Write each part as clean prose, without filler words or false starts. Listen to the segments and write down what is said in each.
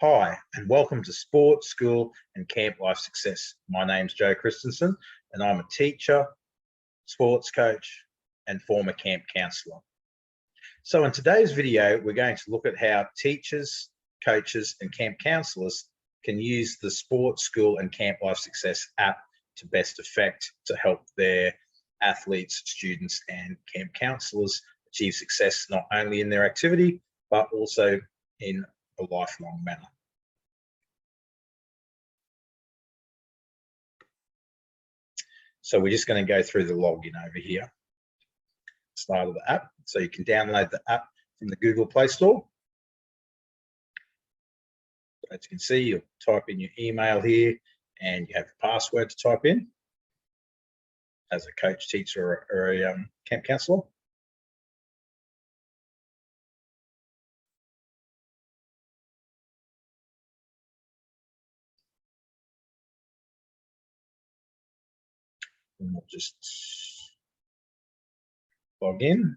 Hi, and welcome to Sport, School and Camp Life Success. My name's Joe Christensen, and I'm a teacher, sports coach, and former camp counsellor. So in today's video, we're going to look at how teachers, coaches, and camp counsellors can use the Sport, School and Camp Life Success app to best effect to help their athletes, students, and camp counsellors achieve success not only in their activity, but also in a lifelong manner. So we're just going to go through the login over here, start of the app. So you can download the app from the Google Play Store. As you can see, you'll type in your email here and you have a password to type in as a coach, teacher, or a camp counsellor. And we'll just log in.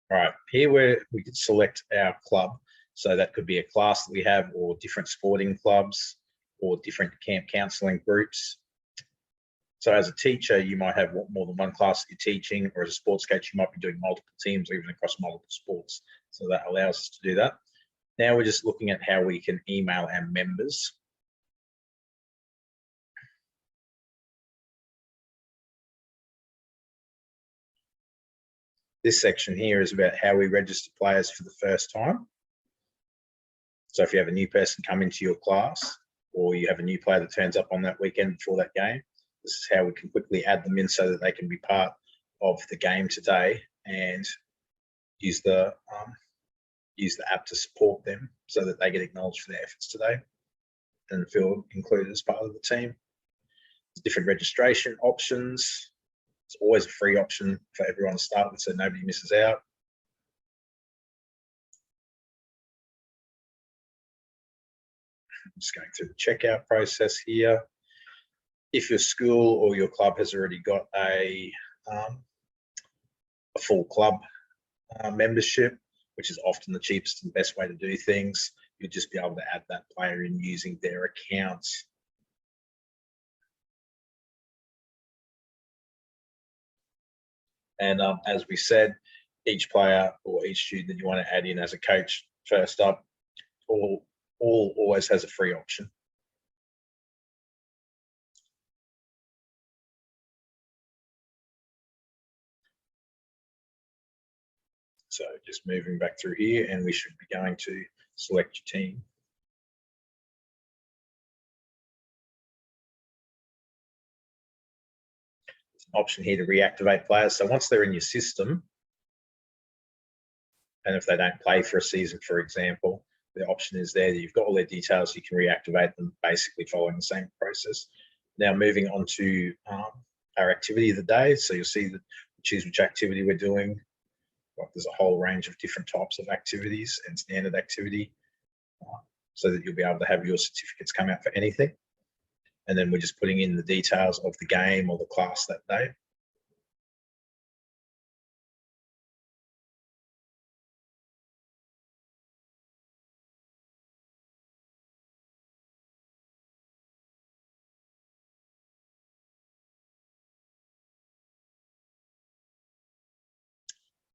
All right, here where we can select our club. So that could be a class that we have, or different sporting clubs, or different camp counselling groups. So as a teacher, you might have more than one class that you're teaching, or as a sports coach, you might be doing multiple teams, even across multiple sports. So that allows us to do that. Now we're just looking at how we can email our members. This section here is about how we register players for the first time. So if you have a new person come into your class, or you have a new player that turns up on that weekend before that game, this is how we can quickly add them in so that they can be part of the game today and use the app to support them so that they get acknowledged for their efforts today and feel included as part of the team. There's different registration options. It's always a free option for everyone to start with, so nobody misses out. I'm just going through the checkout process here. If your school or your club has already got a full club membership, which is often the cheapest and best way to do things, you'll just be able to add that player in using their account. And as we said, each player or each student that you want to add in as a coach, first up, always has a free option. So just moving back through here, and we should be going to select your team. There's an option here to reactivate players. So once they're in your system, and if they don't play for a season, for example, the option is there that you've got all their details, you can reactivate them, basically following the same process. Now moving on to our activity of the day. So you'll see that we choose which activity we're doing. There's a whole range of different types of activities and standard activity, so that you'll be able to have your certificates come out for anything. And then we're just putting in the details of the game or the class that day.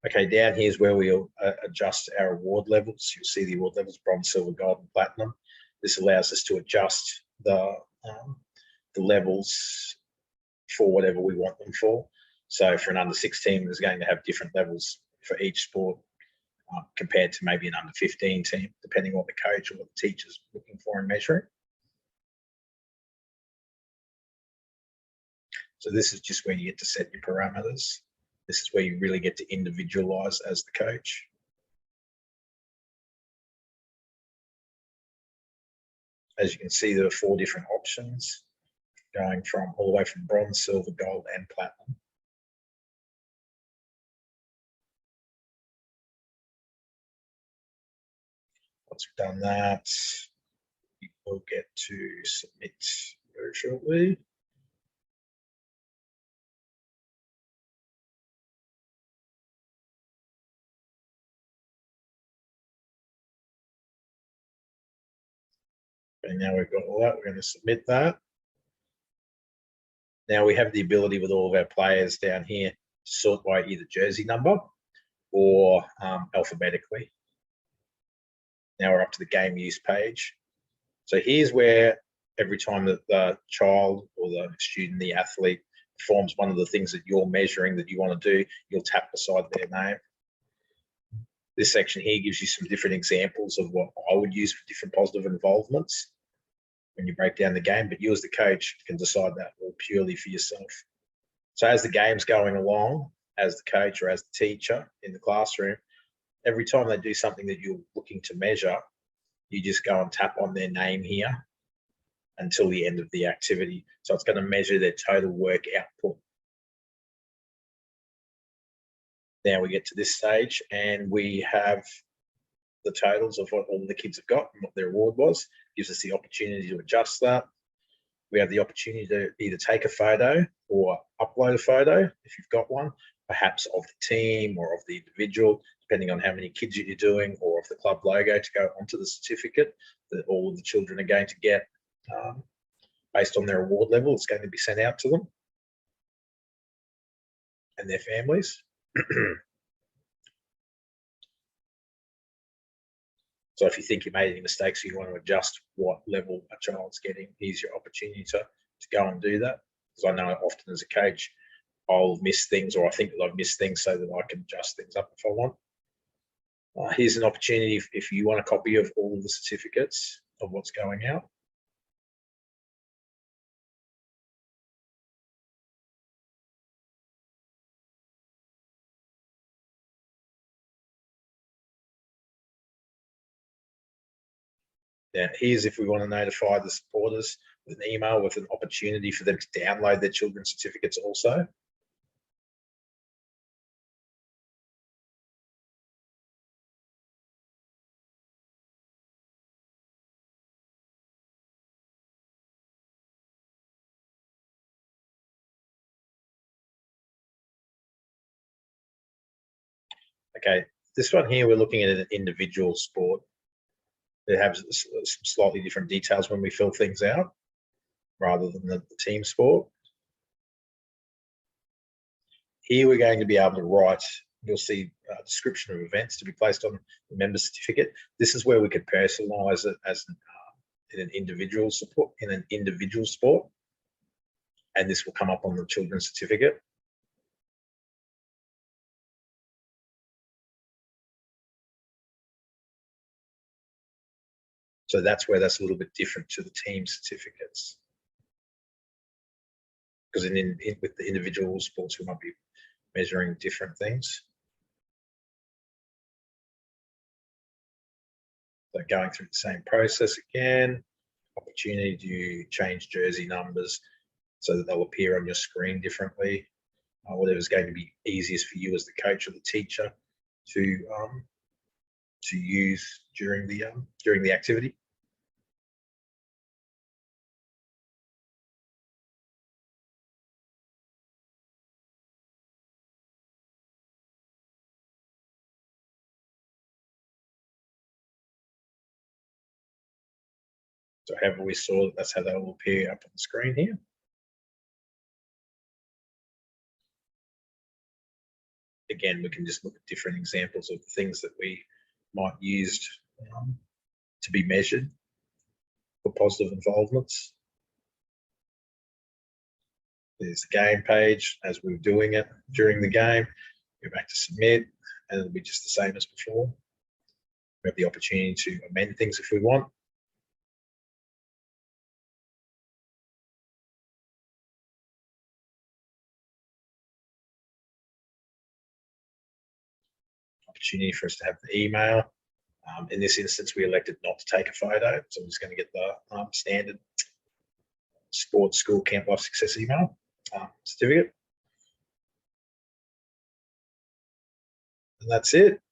Okay, down here is where we'll adjust our award levels. You'll see the award levels: bronze, silver, gold, and platinum. This allows us to adjust the levels for whatever we want them for. So for an under 16, there's going to have different levels for each sport compared to maybe an under 15 team, depending on what the coach or what the teacher's looking for and measuring. So this is just where you get to set your parameters. This is where you really get to individualize as the coach. As you can see, there are 4 different options, going from all the way from bronze, silver, gold, and platinum. Once we've done that, we will get to submit very shortly. Okay, now we've got all that. We're going to submit that. Now we have the ability with all of our players down here to sort by either jersey number or alphabetically. Now we're up to the game use page. So here's where every time that the child or the student, the athlete, performs one of the things that you're measuring that you want to do, you'll tap beside their name. This section here gives you some different examples of what I would use for different positive involvements when you break down the game, but you as the coach can decide that all purely for yourself. So as the game's going along, as the coach or as the teacher in the classroom, every time they do something that you're looking to measure, you just go and tap on their name here until the end of the activity. So it's going to measure their total work output. Now we get to this stage and we have the totals of what all the kids have got and what their award was. Gives us the opportunity to adjust that. We have the opportunity to either take a photo or upload a photo if you've got one, perhaps of the team or of the individual, depending on how many kids you're doing, or of the club logo to go onto the certificate that all of the children are going to get based on their award level. It's going to be sent out to them and their families. So if you think you made any mistakes, you want to adjust what level a child's getting, here's your opportunity to go and do that. Because I know often as a coach, I'll miss things, or I think that I've missed things, so that I can adjust things up if I want. Here's an opportunity if you want a copy of all of the certificates of what's going out. Now, here's if we want to notify the supporters with an email with an opportunity for them to download their children's certificates also. Okay, this one here, we're looking at an individual sport. It has some slightly different details when we fill things out rather than the team sport. Here we're going to be able to write, you'll see a description of events to be placed on the member certificate. This is where we could personalize it as in an individual sport, and this will come up on the children's certificate. So that's where that's a little bit different to the team certificates. Because with the individual sports, we might be measuring different things. So going through the same process again, opportunity to change jersey numbers so that they'll appear on your screen differently. Whatever's going to be easiest for you as the coach or the teacher to use during the activity. So however we saw that, that's how they will appear up on the screen here. Again, we can just look at different examples of things that we might use to be measured for positive involvements. There's the game page as we were doing it during the game. Go back to submit, and it'll be just the same as before. We have the opportunity to amend things if we want. Opportunity for us to have the email. In this instance, we elected not to take a photo, so I'm just going to get the standard sports school camp life success email certificate. And that's it.